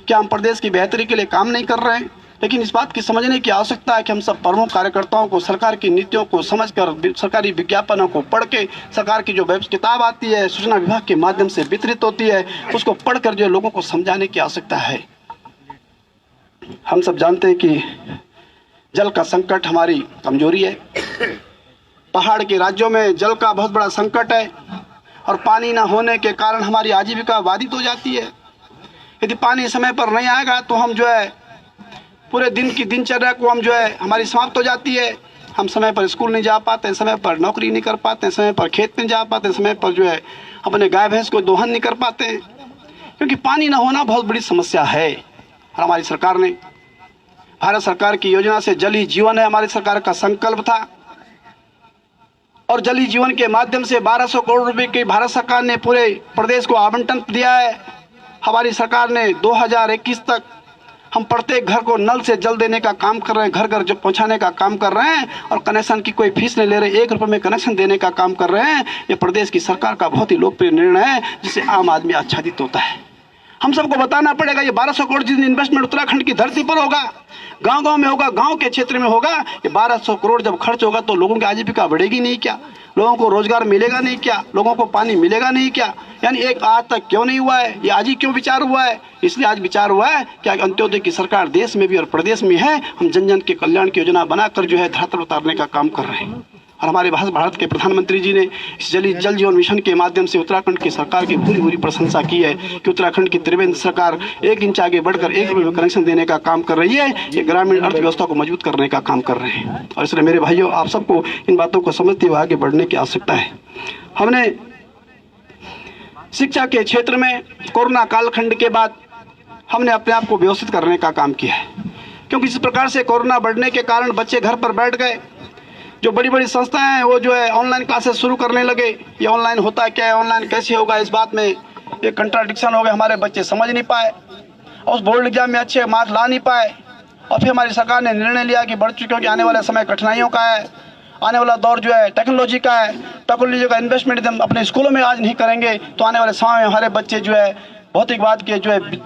क्या हम प्रदेश की बेहतरी के लिए काम नहीं कर रहे हैं? लेकिन इस बात की समझने की आवश्यकता है कि हम सब प्रमुख कार्यकर्ताओं को सरकार की नीतियों को समझकर, सरकारी विज्ञापनों को पढ़ के, सरकार की जो किताब आती है सूचना विभाग के माध्यम से वितरित होती है, उसको पढ़कर जो लोगों को समझाने की आवश्यकता है। हम सब जानते हैं कि जल का संकट हमारी कमजोरी है। पहाड़ के राज्यों में जल का बहुत बड़ा संकट है, और पानी न होने के कारण हमारी आजीविका बाधित हो जाती है। यदि पानी समय पर नहीं आएगा तो हम जो है पूरे दिन की दिनचर्या को हम जो है हमारी समाप्त हो जाती है। हम समय पर स्कूल नहीं जा पाते, समय पर नौकरी नहीं कर पाते, समय पर खेत नहीं जा पाते, समय पर जो है अपने गाय भैंस को दोहन नहीं कर पाते, क्योंकि पानी न होना बहुत बड़ी समस्या है। और हमारी सरकार ने, भारत सरकार की योजना से जल ही जीवन है हमारी सरकार का संकल्प था, और जल ही जीवन के माध्यम से 1200 करोड़ रुपए की भारत सरकार ने पूरे प्रदेश को आवंटन दिया है। हमारी सरकार ने 2021 तक हम प्रत्येक घर को नल से जल देने का काम कर रहे हैं, घर घर जो पहुंचाने का काम कर रहे हैं और कनेक्शन की कोई फीस नहीं ले रहे, 1 रुपये में कनेक्शन देने का काम कर रहे हैं। ये प्रदेश की सरकार का बहुत ही लोकप्रिय निर्णय है जिससे आम आदमी आच्छादित होता है। हम सबको बताना पड़ेगा ये 1200 करोड़ जिस इन्वेस्टमेंट उत्तराखंड की धरती पर होगा, गांव-गांव में होगा, गांव के क्षेत्र में होगा, ये 1200 करोड़ जब खर्च होगा तो लोगों की आजीविका बढ़ेगी नहीं क्या? लोगों को रोजगार मिलेगा नहीं क्या? लोगों को पानी मिलेगा नहीं क्या? यानी एक आज तक क्यों नहीं हुआ है? ये आज ही क्यों विचार हुआ है? इसलिए आज विचार हुआ है कि अंत्योदय की सरकार देश में भी और प्रदेश में है। हम जन जन के कल्याण की योजना बनाकर जो है धरातल उतारने का काम कर रहे हैं। और हमारे भारत के प्रधानमंत्री जी ने इस जल जीवन मिशन के माध्यम से उत्तराखंड की सरकार की पूरी पूरी प्रशंसा की है कि उत्तराखंड की त्रिवेंद्र सरकार 1 इंच आगे बढ़कर 1 रुपये में कनेक्शन देने का काम कर रही है। ये ग्रामीण अर्थव्यवस्था को मजबूत करने का काम कर रहे हैं और इसलिए मेरे भाइयों, आप सबको इन बातों को समझते हुए आगे बढ़ने की आवश्यकता है। हमने शिक्षा के क्षेत्र में कोरोना कालखंड के बाद हमने अपने आप को व्यवस्थित करने का काम किया है, क्योंकि इस प्रकार से कोरोना बढ़ने के कारण बच्चे घर पर बैठ गए। जो बड़ी बड़ी संस्थाएं हैं वो जो है ऑनलाइन क्लासेस शुरू करने लगे। ये ऑनलाइन होता क्या है, ऑनलाइन कैसे होगा, इस बात में एक कंट्राडिक्शन हो गया। हमारे बच्चे समझ नहीं पाए और उस बोर्ड एग्जाम में अच्छे मार्क्स ला नहीं पाए। और फिर हमारी सरकार ने निर्णय लिया कि बढ़ चुके आने वाला समय कठिनाइयों का है, आने वाला दौर जो है टेक्नोलॉजी का है, टेक्नोलॉजी का इन्वेस्टमेंट हम अपने स्कूलों में आज नहीं करेंगे तो आने वाले समय में हमारे बच्चे जो है भौतिकवाद के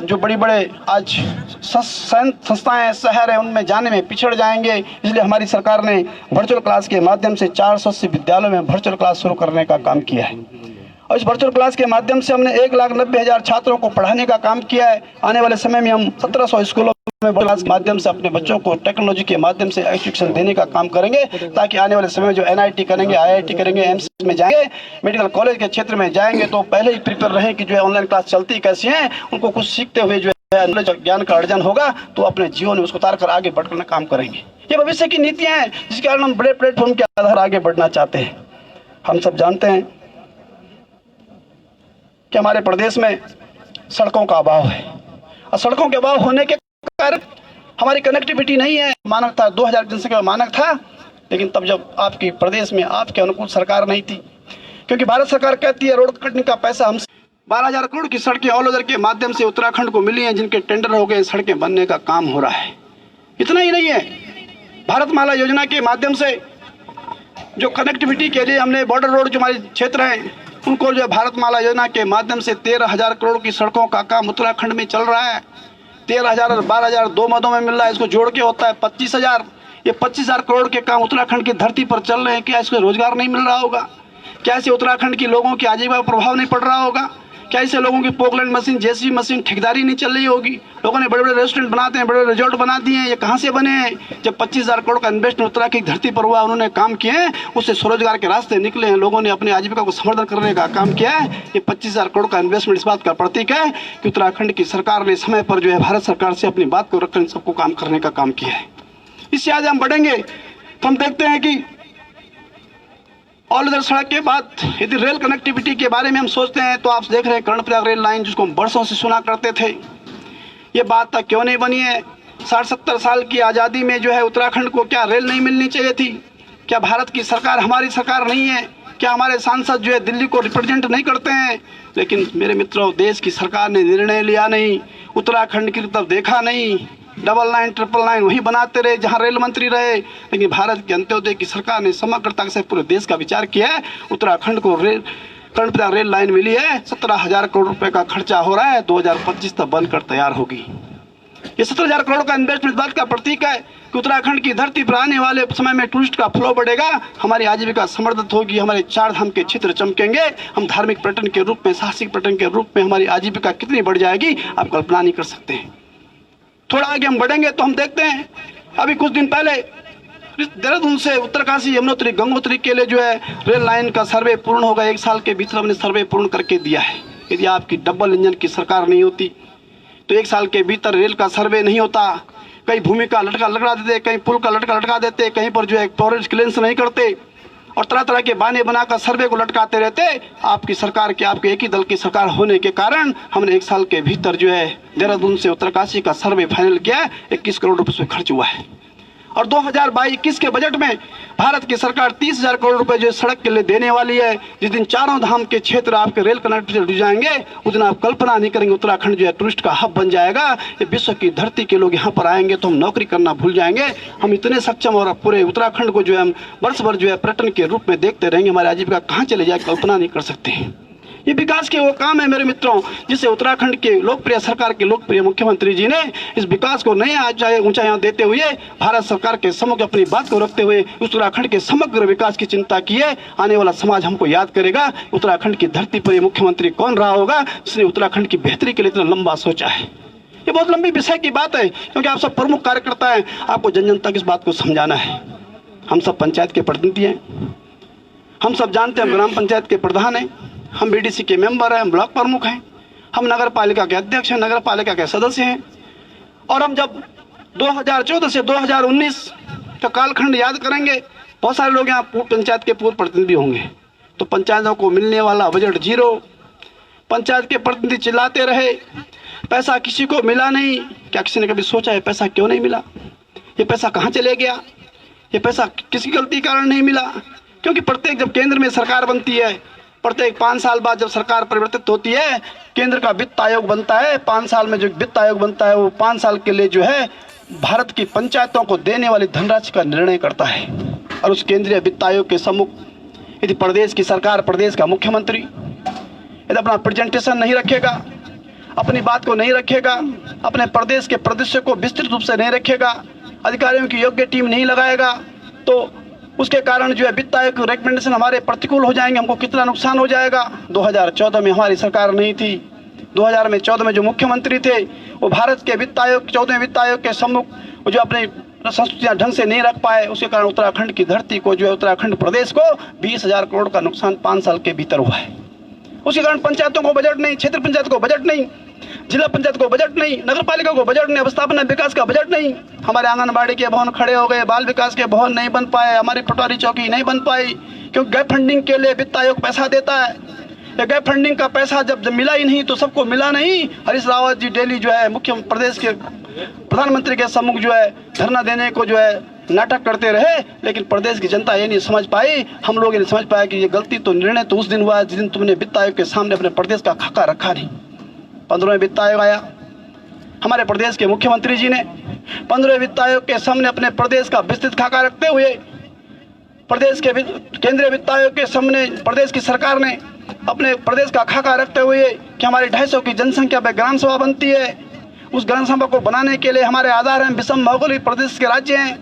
जो बड़ी बड़े आज संस्थाएं शहर है उनमें जाने में पिछड़ जाएंगे। इसलिए हमारी सरकार ने वर्चुअल क्लास के माध्यम से 480 विद्यालयों में वर्चुअल क्लास शुरू करने का काम किया है और इस वर्चुअल क्लास के माध्यम से हमने 1,90,000 छात्रों को पढ़ाने का काम किया है। आने वाले समय में हम 1700 स्कूलों में क्लास के माध्यम से अपने बच्चों को टेक्नोलॉजी के माध्यम से एजुकेशन देने का काम करेंगे, ताकि आने वाले समय में जो NIT करेंगे, IIT करेंगे, एम्स में जाएंगे, मेडिकल कॉलेज के क्षेत्र में जाएंगे तो पहले ही प्रिपेयर रहें कि जो है ऑनलाइन क्लास चलती कैसी है, उनको कुछ सीखते हुए जो है ज्ञान का अर्जन होगा तो अपने जीवन में उसको उतार कर आगे बढ़कर काम करेंगे। ये भविष्य की नीतियां हैं जिसके कारण हम बड़े प्लेटफॉर्म के आधार आगे बढ़ना चाहते हैं। हम सब जानते हैं कि हमारे प्रदेश में सड़कों का अभाव है और सड़कों के अभाव होने के कारण हमारी कनेक्टिविटी नहीं है। मानक था 2000 जनसंख्या मानक था, लेकिन तब जब आपकी प्रदेश में आपके अनुकूल सरकार नहीं थी, क्योंकि भारत सरकार कहती है रोड कटने का पैसा हम 12,000 करोड़ की सड़कें ऑल ओवर के माध्यम से उत्तराखंड को मिली हैं, जिनके टेंडर हो गए, सड़कें बनने का काम हो रहा है। इतना ही नहीं है, भारतमाला योजना के माध्यम से जो कनेक्टिविटी के लिए हमने बॉर्डर रोड जो हमारे क्षेत्र हैं उनको जो भारतमाला योजना के माध्यम से 13,000 करोड़ की सड़कों का काम उत्तराखंड में चल रहा है। 13,000 और 12,000 दो मदों में मिल रहा है, इसको जोड़ के होता है 25,000। ये 25,000 करोड़ के काम उत्तराखंड की धरती पर चल रहे हैं। क्या इसको रोजगार नहीं मिल रहा होगा? क्या इससे उत्तराखंड के लोगों की आजीविका पर प्रभाव नहीं पड़ रहा होगा? क्या इससे लोगों की पोकलैंड मशीन, JCB मशीन, ठेकेदारी नहीं चल रही होगी? लोगों ने बड़े बड़े रेस्टोरेंट बनाते हैं, बड़े बड़े रिजॉर्ट बना दिए हैं, ये कहाँ से बने हैं? जब 25,000 करोड़ का इन्वेस्टमेंट उत्तराखंड की धरती पर हुआ, उन्होंने काम किए हैं, उससे स्वरोजगार के रास्ते निकले हैं, लोगों ने अपनी आजीविका को संवर्धन करने का काम किया है। ये 25,000 करोड़ का इन्वेस्टमेंट इस बात का प्रतीक है कि उत्तराखंड की सरकार ने समय पर जो है भारत सरकार से अपनी बात को रखकर सबको काम करने का काम किया है। इससे आज हम बढ़ेंगे तो हम देखते हैं कि ऑल ओवर सड़क के बाद यदि रेल कनेक्टिविटी के बारे में हम सोचते हैं तो आप देख रहे हैं कर्णप्रयाग रेल लाइन, जिसको हम बरसों से सुना करते थे, ये बात तक क्यों नहीं बनी है? 60-70 साल की आज़ादी में जो है उत्तराखंड को क्या रेल नहीं मिलनी चाहिए थी? क्या भारत की सरकार हमारी सरकार नहीं है? क्या हमारे सांसद जो है दिल्ली को रिप्रेजेंट नहीं करते हैं? लेकिन मेरे मित्रों, देश की सरकार ने निर्णय लिया नहीं, उत्तराखंड की तरफ देखा नहीं, 99, 999 वही बनाते रहे जहां रेल मंत्री रहे। लेकिन भारत के अंत्योदय की सरकार ने समग्रता से पूरे देश का विचार किया है। उत्तराखंड को कर्णप्रयाग रेल लाइन मिली है, 17,000 करोड़ रुपए का खर्चा हो रहा है, 2025 तक बनकर तैयार होगी। ये 17,000 करोड़ का इन्वेस्टमेंट बात का प्रतीक है कि उत्तराखंड की धरती पर आने वाले समय में टूरिस्ट का फ्लो बढ़ेगा, हमारी आजीविका समृद्ध होगी, हमारे 4 धाम के क्षेत्र चमकेंगे, हम धार्मिक पर्यटन के रूप में, साहसिक पर्यटन के रूप में हमारी आजीविका कितनी बढ़ जाएगी आप कल्पना नहीं कर सकते हैं। थोड़ा आगे हम बढ़ेंगे तो हम देखते हैं अभी कुछ दिन पहले देहरादून से उत्तरकाशी, यमुनोत्री, गंगोत्री के लिए जो है रेल लाइन का सर्वे पूर्ण होगा। 1 साल के भीतर हमने सर्वे पूर्ण करके दिया है। यदि आपकी डबल इंजन की सरकार नहीं होती तो 1 साल के भीतर रेल का सर्वे नहीं होता। कहीं भूमि का लटका देते, कहीं पुल का लटका देते, कहीं पर जो है टॉरेंट क्लियरेंस नहीं करते और तरह तरह के बहाने बनाकर सर्वे को लटकाते रहते। आपकी सरकार के, आपके एक ही दल की सरकार होने के कारण हमने 1 साल के भीतर जो है देहरादून से उत्तरकाशी का सर्वे फाइनल किया है। 21 करोड़ रुपये खर्च हुआ है और 2022-21 के बजट में भारत की सरकार 30,000 करोड़ रुपए जो सड़क के लिए देने वाली है। जिस दिन चारों धाम के क्षेत्र आपके रेल कनेक्टिविटी जुड़ जाएंगे, उस दिन आप कल्पना नहीं करेंगे उत्तराखंड जो है टूरिस्ट का हब बन जाएगा। ये विश्व की धरती के लोग यहाँ पर आएंगे तो हम नौकरी करना भूल जाएंगे। हम इतने सक्षम और पूरे उत्तराखंड को जो है हम वर्ष भर जो है पर्यटन के रूप में देखते रहेंगे। हमारी आजीविका कहाँ चले जाए कल्पना नहीं कर सकते। ये विकास के वो काम है मेरे मित्रों, जिसे उत्तराखंड के लोकप्रिय सरकार के लोकप्रिय मुख्यमंत्री जी ने इस विकास को नए ऊंचाइयां देते हुए भारत सरकार के सम्मुख अपनी बात को रखते हुए उत्तराखंड के समग्र विकास की चिंता की है। आने वाला समाज हमको याद करेगा उत्तराखंड की धरती पर ये मुख्यमंत्री कौन रहा होगा जिसने उत्तराखंड की बेहतरी के लिए इतना लंबा सोचा है। ये बहुत लंबी विषय की बात है, क्योंकि आप सब प्रमुख कार्यकर्ता हैं, आपको जन जन तक इस बात को समझाना है। हम सब पंचायत के प्रतिनिधि हैं, हम सब जानते हैं ग्राम पंचायत के प्रधान हैं, हम बीडीसी के मेंबर हैं, हम ब्लॉक प्रमुख हैं, हम नगर पालिका के अध्यक्ष हैं, नगर पालिका के सदस्य हैं। और हम जब 2014 से 2019 का कालखंड याद करेंगे, बहुत सारे लोग यहाँ पंचायत के पूर्व प्रतिनिधि होंगे, तो पंचायतों को मिलने वाला बजट जीरो, पंचायत के प्रतिनिधि चिल्लाते रहे पैसा किसी को मिला नहीं। क्या किसी ने कभी सोचा है पैसा क्यों नहीं मिला, ये पैसा कहाँ चले गया, ये पैसा किसी गलती के कारण नहीं मिला? क्योंकि प्रत्येक जब केंद्र में सरकार बनती है, प्रत्येक 5 साल बाद जब सरकार परिवर्तित होती है, केंद्र का वित्त आयोग बनता है। 5 साल में जो वित्त आयोग बनता है वो 5 साल के लिए जो है भारत की पंचायतों को देने वाली धनराशि का निर्णय करता है। और उस केंद्रीय वित्त आयोग के सम्मुख यदि प्रदेश की सरकार, प्रदेश का मुख्यमंत्री यदि अपना प्रेजेंटेशन नहीं रखेगा, अपनी बात को नहीं रखेगा, अपने प्रदेश के परिदृश्य को विस्तृत रूप से नहीं रखेगा, अधिकारियों की योग्य टीम नहीं लगाएगा, तो उसके कारण जो है वित्त आयोग की रिकमेंडेशन हमारे प्रतिकूल हो जाएंगे। हमको कितना नुकसान हो जाएगा। 2014 में हमारी सरकार नहीं थी, 2014 में जो मुख्यमंत्री थे वो भारत के वित्त आयोग, 14वें वित्त आयोग के सम्मुख जो अपनी संस्कृतियाँ ढंग से नहीं रख पाए, उसके कारण उत्तराखंड की धरती को जो है उत्तराखंड प्रदेश को 20,000 करोड़ का नुकसान 5 साल के भीतर हुआ है। उसके कारण पंचायतों को बजट नहीं, क्षेत्र पंचायत को बजट नहीं, जिला पंचायत को बजट नहीं, नगर पालिका को बजट नहीं, अवस्थापना विकास का बजट नहीं। हमारे आंगनबाड़ी के भवन खड़े हो गए, बाल विकास के भवन नहीं बन पाए, हमारी पटवारी चौकी नहीं बन पाई, क्योंकि गैप फंडिंग के लिए वित्त आयोग पैसा देता है। ये गैप फंडिंग का पैसा जब मिला ही नहीं तो सबको मिला नहीं। हरीश रावत जी डेली जो है मुख्य प्रदेश के प्रधानमंत्री के सम्मुख जो है धरना देने को जो है नाटक करते रहे, लेकिन प्रदेश की जनता ये नहीं समझ पाई, हम लोग ये नहीं समझ पाए कि ये गलती तो निर्णय तो उस दिन हुआ जिस दिन तुमने वित्त आयोग के सामने अपने प्रदेश का खाका रखा नहीं। 15वें वित्त आयोग आया, हमारे प्रदेश के मुख्यमंत्री जी ने 15वें वित्त आयोग के सामने अपने प्रदेश का विस्तृत खाका रखते हुए प्रदेश के केंद्रीय वित्त आयोग के सामने प्रदेश की सरकार ने अपने प्रदेश का खाका रखते हुए कि हमारी 250 की जनसंख्या पर ग्राम सभा बनती है, उस ग्राम सभा को बनाने के लिए हमारे आधार हैं विषम भौगोलिक प्रदेश के राज्य हैं,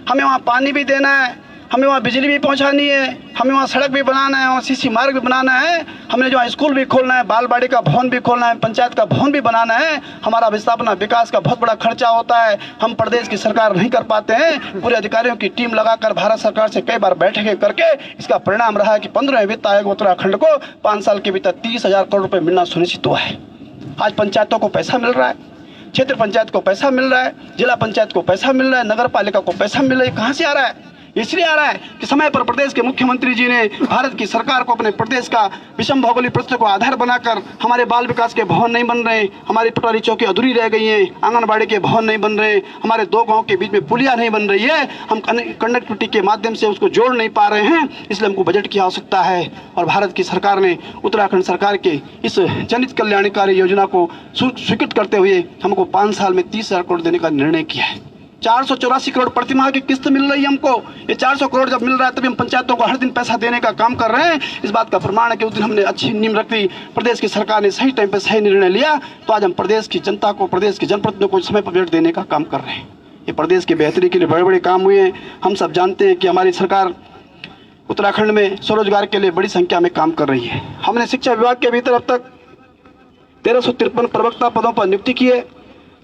हमें वहाँ पानी भी देना है, हमें वहाँ बिजली भी पहुँचानी है, हमें वहाँ सड़क भी बनाना है, वहाँ सीसी मार्ग भी बनाना है, हमने जो स्कूल भी खोलना है, बालवाड़ी का भवन भी खोलना है, पंचायत का भवन भी बनाना है। हमारा विस्थापना विकास का बहुत बड़ा खर्चा होता है, हम प्रदेश की सरकार नहीं कर पाते हैं। पूरे अधिकारियों की टीम लगाकर भारत सरकार से कई बार बैठकें करके इसका परिणाम रहा है कि 15वें वित्त आयोग उत्तराखंड को 5 साल के भीतर 30,000 करोड़ रुपये मिलना सुनिश्चित हुआ है। आज पंचायतों को पैसा मिल रहा है, क्षेत्र पंचायत को पैसा मिल रहा है, जिला पंचायत को पैसा मिल रहा है, नगर पालिका को पैसा मिल रहा है। कहाँ से आ रहा है? इसलिए आ रहा है कि समय पर प्रदेश के मुख्यमंत्री जी ने भारत की सरकार को अपने प्रदेश का विषम भौगोलिक परिस्थिति को आधार बनाकर हमारे बाल विकास के भवन नहीं बन रहे, हमारी पटवारी चौकी अधूरी रह गई हैं, आंगनबाड़ी के भवन नहीं बन रहे, हमारे 2 गांव के बीच में पुलिया नहीं बन रही है, हम कनेक्टिविटी के माध्यम से उसको जोड़ नहीं पा रहे हैं, इसलिए हमको बजट की आवश्यकता है। और भारत की सरकार ने उत्तराखंड सरकार के इस जनित कल्याणकारी योजना को स्वीकृत करते हुए हमको 5 साल में 30,000 करोड़ देने का निर्णय किया है। 484 करोड़ प्रतिमाह की किस्त मिल रही है हमको। ये 400 करोड़ जब मिल रहा है तभी हम पंचायतों को हर दिन पैसा देने का काम कर रहे हैं। इस बात का प्रमाण है कि उस दिन हमने अच्छी नींव रख दी, प्रदेश की सरकार ने सही टाइम पे सही निर्णय लिया, तो आज हम प्रदेश की जनता को, प्रदेश के जनप्रतिनिधियों को समय पर बजट देने का काम कर रहे हैं। ये प्रदेश की बेहतरी के लिए बड़े बड़े काम हुए हैं। हम सब जानते हैं कि हमारी सरकार उत्तराखंड में स्वरोजगार के लिए बड़ी संख्या में काम कर रही है। हमने शिक्षा विभाग के भीतर अब तक 1353 प्रवक्ता पदों पर नियुक्ति की है।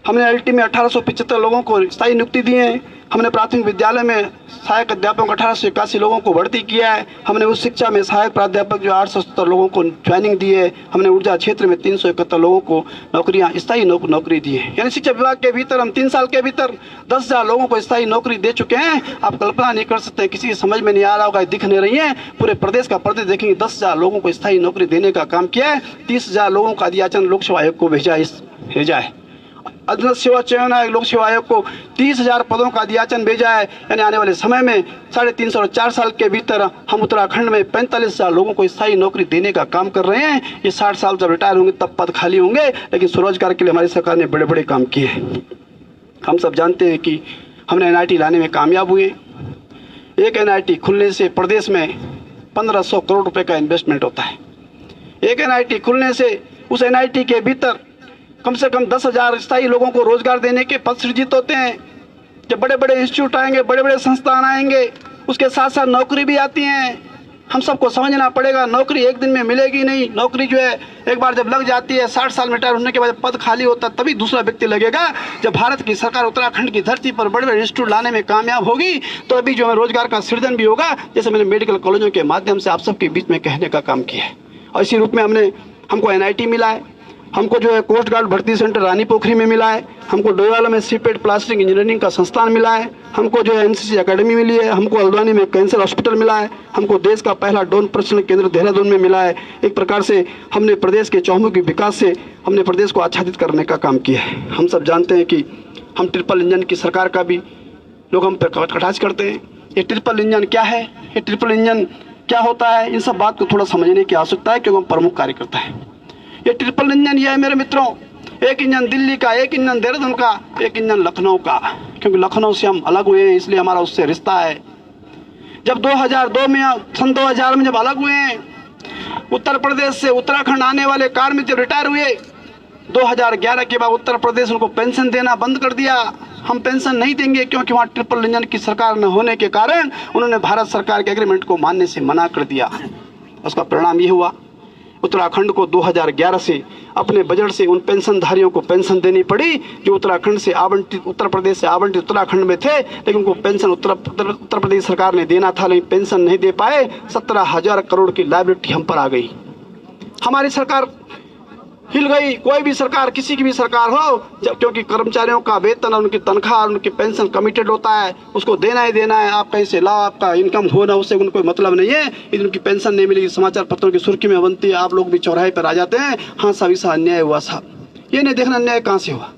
हमने एलटी में 1875 लोगों को स्थायी नियुक्ति दी है। हमने प्राथमिक विद्यालय में सहायक अध्यापक 1881 लोगों को भर्ती किया है। हमने उच्च शिक्षा में सहायक प्राध्यापक जो 870 लोगों को ज्वाइनिंग दी है। हमने ऊर्जा क्षेत्र में 371 लोगों को नौकरियां, स्थायी नौकरी दी है। यानी शिक्षा विभाग के भीतर हम 3 साल के भीतर 10,000 लोगों को स्थायी नौकरी दे चुके हैं। आप कल्पना नहीं कर सकते, किसी की समझ में नहीं आ रहा होगा, दिख नहीं रही है। पूरे प्रदेश का प्रदेश देखेंगे 10,000 लोगों को स्थायी नौकरी देने का काम किया है। 30,000 लोगों का अध्याचन लोक सेवा आयोग को भेजा है। अधीनस्थ सेवा चयन आयोग लोक सेवा आयोग को 30,000 पदों का अध्याचन भेजा है। यानी आने वाले समय में 3.5 और 4 साल के भीतर हम उत्तराखंड में 45,000 लोगों को स्थायी नौकरी देने का काम कर रहे हैं। ये 60 साल जब रिटायर होंगे तब पद खाली होंगे, लेकिन स्वरोजगार के लिए हमारी सरकार ने बड़े बड़े काम किए हैं। हम सब जानते हैं कि हमने NIT लाने में कामयाब हुए। एक NIT खुलने से प्रदेश में 1500 करोड़ रुपए का इन्वेस्टमेंट होता है। एक NIT खुलने से उस NIT के भीतर कम से कम 10,000 स्थायी लोगों को रोजगार देने के पद सृजित होते हैं। जब बड़े बड़े इंस्टीट्यूट आएंगे, बड़े बड़े संस्थान आएंगे, उसके साथ साथ नौकरी भी आती हैं। हम सबको समझना पड़ेगा, नौकरी एक दिन में मिलेगी नहीं। नौकरी जो है एक बार जब लग जाती है, 60 साल में रिटायर होने के बाद पद खाली होता तभी दूसरा व्यक्ति लगेगा। जब भारत की सरकार उत्तराखंड की धरती पर बड़े बड़े इंस्टीट्यूट लाने में कामयाब होगी तो अभी जो है रोजगार का सृजन भी होगा, जैसे मैंने मेडिकल कॉलेजों के माध्यम से आप सबके बीच में कहने का काम किया है। और इसी रूप में हमको NIT मिला है, हमको जो है कोस्ट गार्ड भर्ती सेंटर रानी पोखरी में मिला है, हमको डोईवाला में सीपेट प्लास्टिक इंजीनियरिंग का संस्थान मिला है, हमको जो है NCC अकेडमी मिली है, हमको हल्द्वानी में कैंसर हॉस्पिटल मिला है, हमको देश का पहला ड्रोन प्रशिक्षण केंद्र देहरादून में मिला है। एक प्रकार से हमने प्रदेश के चौमुखी विकास से हमने प्रदेश को आच्छादित करने का काम किया है। हम सब जानते हैं कि हम ट्रिपल इंजन की सरकार का भी लोग हम पर कटाक्ष करते हैं। ये ट्रिपल इंजन क्या है, ये ट्रिपल इंजन क्या होता है, इन सब बात को थोड़ा समझने की आवश्यकता है, क्योंकि हम प्रमुख कार्यकर्ता हैं। ये ट्रिपल इंजन ये है मेरे मित्रों, एक इंजन दिल्ली का, एक इंजन देहरादून का, एक इंजन लखनऊ का। क्योंकि लखनऊ से हम अलग हुए हैं, इसलिए हमारा उससे रिश्ता है। जब 2000 में जब अलग हुए हैं, उत्तर प्रदेश से उत्तराखंड आने वाले कार्मिक जब रिटायर हुए, 2011 के बाद उत्तर प्रदेश उनको पेंशन देना बंद कर दिया। हम पेंशन नहीं देंगे, क्योंकि वहाँ ट्रिपल इंजन की सरकार न होने के कारण उन्होंने भारत सरकार के एग्रीमेंट को मानने से मना कर दिया। उसका परिणाम ये हुआ, उत्तराखंड को 2011 से अपने बजट से उन पेंशनधारियों को पेंशन देनी पड़ी जो उत्तराखंड से आवंटित, उत्तर प्रदेश से आवंटित उत्तराखंड में थे, लेकिन उनको पेंशन उत्तर प्रदेश सरकार ने देना था, लेकिन पेंशन नहीं दे पाए। 17,000 करोड़ की लायबिलिटी हम पर आ गई। हमारी सरकार हिल गई। कोई भी सरकार, किसी की भी सरकार हो, जब क्योंकि कर्मचारियों का वेतन और उनकी तनख्वाह और उनकी पेंशन कमिटेड होता है, उसको देना ही देना है। आप कहीं से लाओ, आपका इनकम हो ना, उससे उनको कोई मतलब नहीं है। यदि उनकी पेंशन नहीं मिलेगी, समाचार पत्रों की सुर्खी में बनती है, आप लोग भी चौराहे पर आ जाते हैं, हाँ साहब ऐसा अन्याय हुआ साहब। ये नहीं देखना अन्याय कहाँ से हुआ।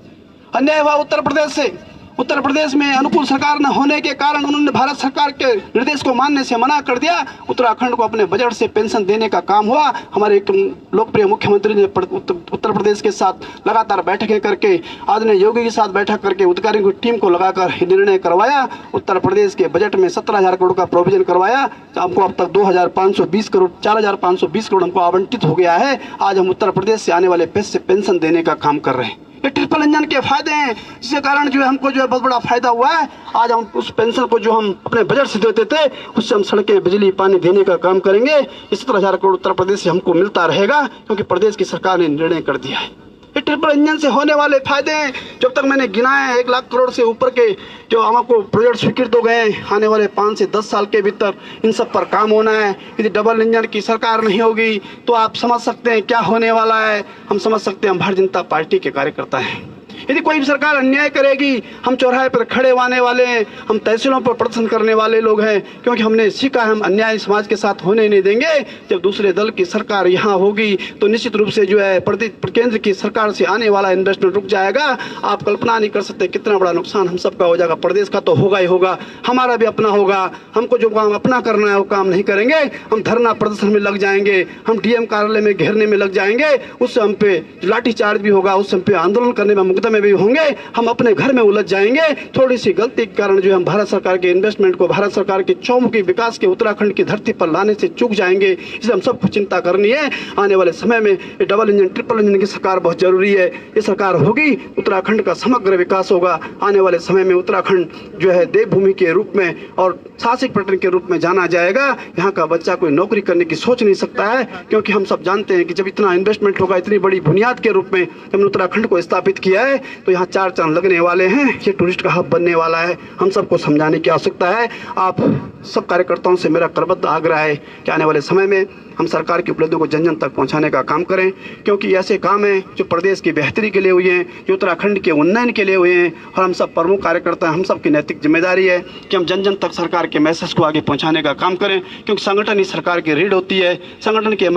अन्याय हुआ उत्तर प्रदेश से। उत्तर प्रदेश में अनुकूल सरकार न होने के कारण उन्होंने भारत सरकार के निर्देश को मानने से मना कर दिया। उत्तराखंड को अपने बजट से पेंशन देने का काम हुआ। हमारे एक लोकप्रिय मुख्यमंत्री ने उत्तर प्रदेश के साथ लगातार बैठकें करके, आदरणीय योगी के साथ बैठक करके अधिकारियों की टीम को लगाकर निर्णय करवाया। उत्तर प्रदेश के बजट में 17,000 करोड़ का प्रोविजन करवाया। हमको अब तक 4,520 करोड़ हमको आवंटित हो गया है। आज हम उत्तर प्रदेश से आने वाले पैसे से पेंशन देने का काम कर रहे हैं। ये ट्रिपल इंजन के फायदे हैं, जिसके कारण जो है हमको जो है बहुत बड़ा फायदा हुआ है। आज हम उस पेंशन को जो हम अपने बजट से देते थे, उससे हम सड़कें, बिजली, पानी देने का काम करेंगे। 17,000 करोड़ उत्तर प्रदेश से हमको मिलता रहेगा, क्योंकि प्रदेश की सरकार ने निर्णय कर दिया है। ये ट्रिपल इंजन से होने वाले फायदे हैं, जब तक मैंने गिनाए हैं 1 लाख करोड़ से ऊपर के जो हमको प्रोजेक्ट स्वीकृत हो गए, आने वाले 5 से 10 साल के भीतर इन सब पर काम होना है। यदि डबल इंजन की सरकार नहीं होगी तो आप समझ सकते हैं क्या होने वाला है। हम समझ सकते हैं हम भारतीय जनता पार्टी के कार्यकर्ता हैं। यदि कोई भी सरकार अन्याय करेगी, हम चौराहे पर खड़े होने वाले हैं, हम तहसीलों पर प्रदर्शन करने वाले लोग हैं, क्योंकि हमने सीखा हम अन्याय समाज के साथ होने नहीं देंगे। जब दूसरे दल की सरकार यहाँ होगी तो निश्चित रूप से जो है केंद्र की सरकार से आने वाला इन्वेस्टमेंट रुक जाएगा। आप कल्पना नहीं कर सकते कितना बड़ा नुकसान हम सबका हो जाएगा। प्रदेश का तो होगा ही होगा, हमारा भी अपना होगा। हमको जो काम अपना करना है वो काम नहीं करेंगे। हम धरना प्रदर्शन में लग जाएंगे, हम DM कार्यालय में घेरने में लग जाएंगे, उससे हम पे लाठीचार्ज भी होगा, उससे हम पे आंदोलन करने में मुकदमे भी होंगे। हम अपने घर में उलझ जाएंगे। थोड़ी सी गलती के कारण जो हम भारत सरकार के इन्वेस्टमेंट को, भारत सरकार के चौमुखी विकास के उत्तराखंड की धरती पर लाने से चूक जाएंगे। इसलिए हम सबको चिंता करनी है। आने वाले समय में ये डबल इंजन, ट्रिपल इंजन की सरकार बहुत जरूरी है। ये सरकार होगी, उत्तराखंड का समग्र विकास होगा। आने वाले समय में उत्तराखंड जो है देवभूमि के रूप में और साहसिक पर्यटन के रूप में जाना जाएगा। यहाँ का बच्चा कोई नौकरी करने की सोच नहीं सकता है, क्योंकि हम सब जानते हैं कि जब इतना इन्वेस्टमेंट होगा, इतनी बड़ी बुनियाद के रूप में हमने उत्तराखंड को स्थापित किया है, तो यहाँ 4 चांद लगने वाले हैं। ये टूरिस्ट का हब बनने वाला है। हम सबको समझाने की आवश्यकता है। आप सब कार्यकर्ताओं से मेरा करबद्ध आग्रह है कि आने वाले समय में हम सरकार की उपलब्धियों को जन जन तक पहुंचाने का काम करें, क्योंकि ऐसे काम हैं जो प्रदेश की बेहतरी के लिए हुए हैं, जो उत्तराखंड के उन्नयन के लिए हुए हैं। और हम सब प्रमुख कार्यकर्ता, हम सब की नैतिक जिम्मेदारी है कि हम जन जन तक सरकार के मैसेज को आगे पहुँचाने का काम करें, क्योंकि संगठन ही सरकार की रीढ़ होती है। संगठन के